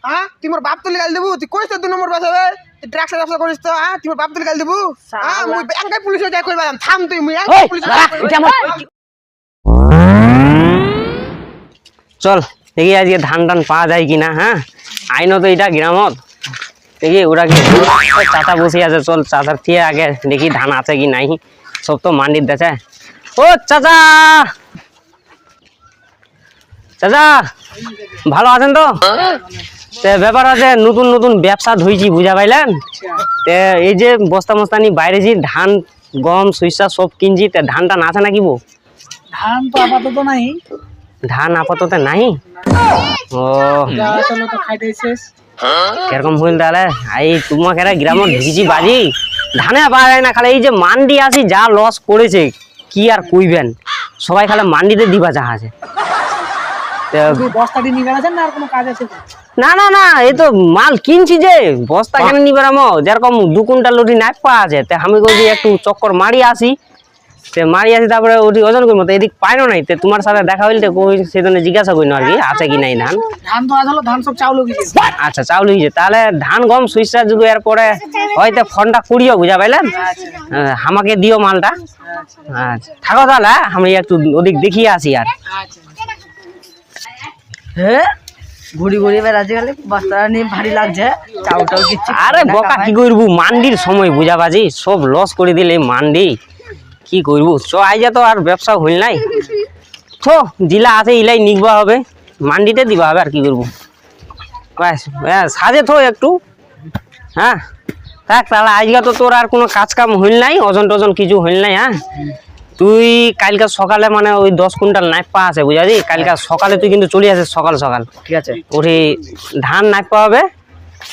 হ্যাঁ তুই মোর বাপ তুলে গাল দেবু তুই কইছ 2 নম্বর বাসাবে তুই ট্রাক্টর ব্যবসা করিস তো হ্যাঁ তুই মোর বাপ তুলে গাল দেবু হ্যাঁ মুই ব্যাংকে পুলিশে যাই কইবাম থাম তুই মুই ব্যাংকে পুলিশে চল দেখি আজকে ধান টান পাওয়া যায় কিনা। হ্যাঁ আইন তো এটা গ্রামত দেখি ওরা কি চাচা বসে আছে, চল চাচার থেকে আগে দেখি ধান আছে কি নাই। সব তো মান্ডির দেছে। ও চাচা, চাচা ভালো আছেন তো? ব্যাপার আছে, নতুন নতুন ব্যবসা ধুইছি বুঝা পাইলেন। এই যে বস্তা মস্তানি বাইরেছি, ধান গম সরিষা সব কিনছি। ধান টান আছে নাকি বউ? ধান তো আপাতত নাই। ধান আপাতত নাই? ও কিরকম হইল তাহলে? এই তোমাকে গ্রামত ঢুকিছি বাজি, ধানে পাওয়া যায় না। খালি এই যে মান্ডি আসি যা লস করেছে কি আর কইবেন, সবাই খালি মান্ডিতে দিবা চাহা আছে। না না না, এই তো মাল কিনছি যে বস্তা কেন নিবে যেরকম 2 কুইন্টাল লুটি নাই পাওয়া আছে। আমি কইছি একটু চক্কর মারি আসি, তারপরে ওটি ওজন করবো। তো এদিক পাইনো নাই, তোমার সাথে দেখা হইল সেজন্য জিজ্ঞাসা করিনো আর কি আছে কি নাই ধান। ধান সব চাউল আচ্ছা চাউল হয়েছে, তাহলে ধান গম সরিষা যদি এরপরে হয়তো ফোনটা কুড়িও বুঝা পাইলেন। আমাকে দিও মালটা। আচ্ছা থাকো তাহলে, আমি একটু ওদিক দেখিয়ে আসি। আর ঘুরি ঘুরি বেড়াচ্ছে গেলে বস্তা নিয়ে ভারী লাগছে। চাউলটাও কিচ্ছু আরে বকা কি করবো, মান্ডির সময় বুঝা বাজি সব লস করে দিলে মান্ডি কি করবো। চ আইজা তো আর ব্যবসা হইল নাই, তো জিলা আছে ইলাই নিকবা হবে, মান্ডিতে দিবা হবে। আর কি করবো সাজে তো একটু। হ্যাঁ থাক তাহলে, আজকে তো তোর আর কোনো কাজ কাম হইল নাই, ওজন টোজন কিছু হইল নাই। হ্যাঁ তুই কালকে সকালে মানে ওই 10 কুইন্টাল নাইপা আছে বুঝাছি, কালকে সকালে তুই কিন্তু চলে আসিস সকাল সকাল। ঠিক আছে, ওটি ধান নাইপা হবে।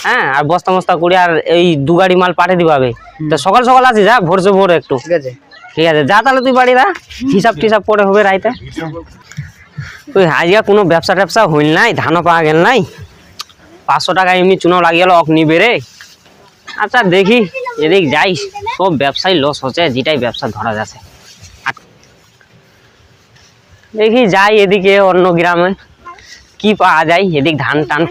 হ্যাঁ আর বস্তা মস্তা করে আর এই 2 গাড়ি মাল পাঠিয়ে দিবা হবে। তো সকাল সকাল আসিস, যা ভোরছে ভোর একটু। ঠিক আছে ঠিক আছে, যা তাহলে তুই বাড়ি যা, হিসাব টিসাব পরে হবে রাইতে। তুই আজকে কোনো ব্যবসা ট্যাবসা হইল নাই, ধানও পাওয়া গেল নাই। 500 টাকা এমনি চুনাও লাগিয়ে অক নিবে রে। আচ্ছা দেখি এদিক যাই, সব ব্যবসায় লস হচ্ছে, যেটাই ব্যবসা ধরা যাচ্ছে। দেখি যাই এদিকে অন্য গ্রামে কি পাওয়া যায়, এদিক ধান টান।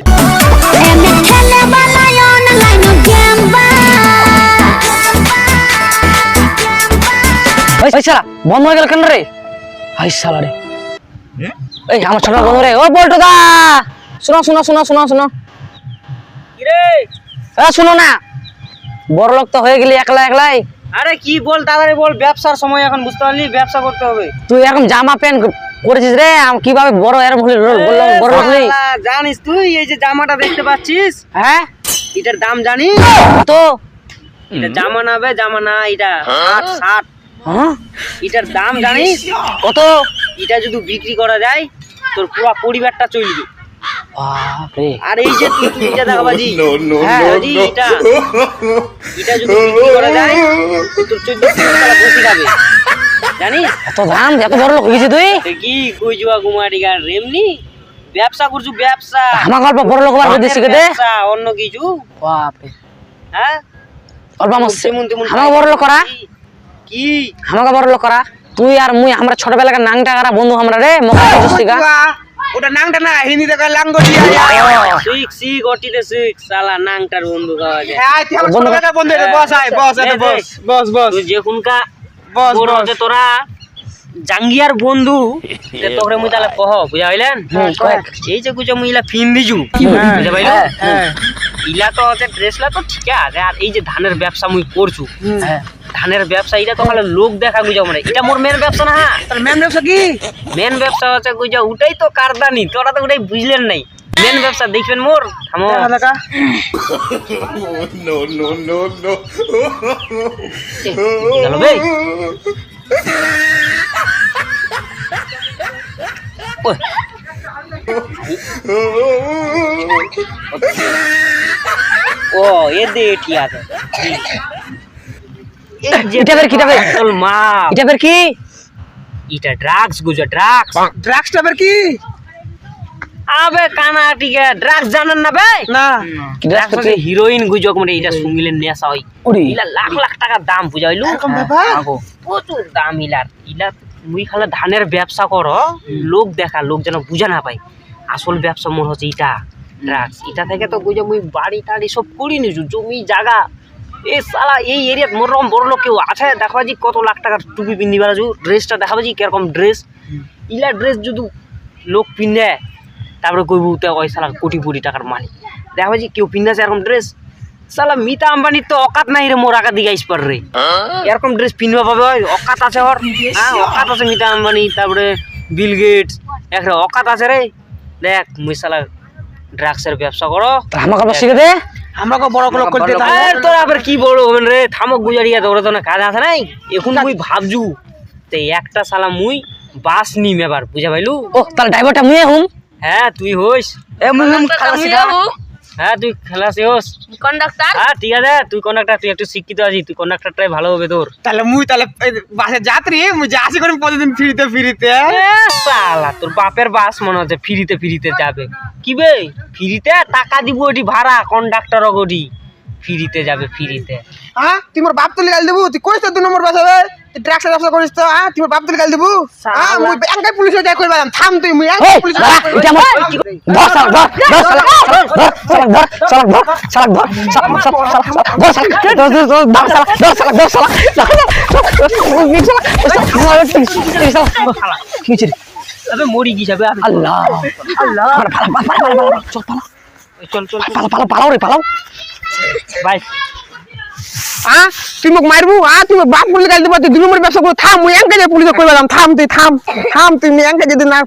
বন্ধ হয়ে গেল কেন রে? হাই শালা রে, এই আমার ছোট বন্ধু রে। ও বলটো দা, শোনো শোনো শোনো শোনো শোনো শোনো না, বড় লোক তো হয়ে গেলি একলা একলাই। আরে কি বল তাড়াতাড়ি বল, ব্যবসার সময় এখন বুঝতে পারলি, ব্যবসা করতে হবে। তুই এখন জামা প্যান্ট করেছিস রে, কিভাবে বড় এরম হলি বললাম বড় হলি। জানিস তুই এই যে জামাটা দেখতে পাচ্ছিস, হ্যাঁ এটার দাম জানিস তো? এটা জামা না বে, জামা না, এটা 60। হ্যাঁ এটার দাম জানিস কত? এটা যদি বিক্রি করা যায় তোর পুরো পরিবারটা চলবে। বাপরে, আর এই যে তুই এটা দেখাবাজি, হ্যাঁ বাজি, এটা যদি বিক্রি করা যায় তোর 14 টাকা বসে যাবে জানিস। এত দাম, এত বড় লোক হয়েছে তুই? কি কই জুয়া গুমারি গান এমনি ব্যবসা করছু, ব্যবসা। আমার গল্প বড় লোক আর দেশে কেটে অন্য কিছু। বাপরে, হ্যাঁ অল্প আমাকে বড় লোক করা, কি আমাকে বড় লোক করা। তুই আর মুই আমরা ছোটবেলাকার নাংটা কারা বন্ধু আমরা রে, মকা জুস্তিকা। ওটা নাংটা না, হিন্দিতে কয় লাঙ্গো দিয়া। শিখ শিখ ওটিতে শিখ, শালা নাংটার বন্ধু খাওয়া যায়। হ্যাঁ তুই আমার ছোটবেলাকার বন্ধু রে, বস আয় বস, এটা বস বস বস। তুই যে কোনকা বস বস তোরা জাঙ্গিয়ার বন্ধু তে তোরে মুই তাহলে কহ বুঝা হইলেন। এই যে কুজা মুই ইলা ফিন দিজু বুঝা পাইলো। ইলা তো আছে ড্রেসলা তো ঠিক আছে, আর এই যে ধানের ব্যবসা মুই করছু, ধানের ব্যবসা এটা তো খালি লোক দেখা গুজা মানে, এটা মোর মেন ব্যবসা না। তাহলে মেন ব্যবসা কি? মেন ব্যবসা হচ্ছে গুজা, ওটাই তো কারদানি, তোরা তো ওটাই বুঝলেন নাই। মেন ব্যবসা দেখবেন মোর, থামো দেখা No, no, no, no. গেল বে। ও এ দে ঠিক আছে। এটা বের কি, এটা বের আসল মা, এটা বের কি? এটা ড্রাগস গুজা, ড্রাগস। ড্রাগসটা বের কি? আবে কানা টিকে ড্রাগস জানেন না বে? না ড্রাগস হচ্ছে হিরোইন গুজক, মানে এটা শুনলে নেশা হয়। ইলা লাখ লাখ টাকা দাম বুঝা হইলো, প্রচুর দাম ইলার। ইলা মুই খালে ধানের ব্যবসা কর, লোক দেখা, লোক যেন বুঝা না পায়। আসল ব্যবসা মোর হচ্ছে ইটা, ড্রাগস এটা থেকে তো বুঝে মুই বাড়ি টাড়ি সব করি নিছু জমি জায়গা এ সালা এই এরিয়াত মোরম বড় লোক কেউ আছে দেখাবা জি কত লাখ টাকার টুপি পিন্দি বেড়াছু ড্রেসটা দেখাবা জি কিরকম ড্রেস ইলা ড্রেস যদি লোক পিন্ধে তারপরে কইবু তে ওই সালা কোটি কোটি টাকার মালিক দেখাবা জি কেউ পিন্ধাছে এরকম ড্রেস সালা মিতা আম্বানির তো অকাত নাই রে মোর আগা দিকে আইসপার রে এরকম ড্রেস পিনবা পাবে ওই অকাত আছে ওর হ্যাঁ অকাত আছে মিতা আম্বানি তারপরে বিল গেটস একটা অকাত আছে রে দেখ মুই সালা ড্রাগসের ব্যবসা করো আমাকে আবার শিখে দে আমাকে বড় লোক করতে আর তোরা আবার কি বড় হবেন রে থামক গুজারিয়া তোরা তো না কাজ আছে নাই এখন মুই ভাবজু তে একটা সালা মুই বাস নিম এবার বুঝা পাইলু ও তাহলে ড্রাইভারটা মুয়ে হুম হ্যাঁ তুই হইস এ মুহিম খালা শিখা হ্যাঁ তুই খেলাসি হোস কন্ডাক্টর হ্যাঁ ঠিক আছে তুই কন্ডাক্টর তুই একটু শিক্ষিত আছিস তুই কন্ডাক্টরটাই ভালো হবে তোর তাহলে মুই তাহলে বাসে যাত্রী মুই যাচ্ছি করে প্রতিদিন ফিরিতে ফিরিতে সালা তোর বাপের বাস মনে হচ্ছে ফিরিতে ফিরিতে যাবে কি বে ফিরিতে টাকা দিব ওটি ভাড়া কন্ডাক্টর ওটি ফিরিতে যাবে ফিরিতে হ্যাঁ তুই মোর বাপ তুলি গাল দেবু তুই কইস তো 2 নম্বর বাস হবে তুই ট্রাক্সের ব্যবসা করিস তো হ্যাঁ তুই মোর বাপ তুলি গাল দেবু হ্যাঁ মুই একাই পুলিশ হয়ে যাই কইবাম থাম তুই মুই একাই পুলিশ এটা আমার ধর সালাক ধর আবে মরি কি যাবে আল্লাহ আল্লাহ চল চল পালাও রে পালাও ভাই হ্যাঁ তুই মোক মারবু হ্যাঁ তুই মোর বাপ তুলি গাল দেবু তুই 2 নম্বর ব্যবসা করে থাম মুই একাই যাই পুলিশ কইবাম থাম তুই থাম তুই মুই একাই যদি না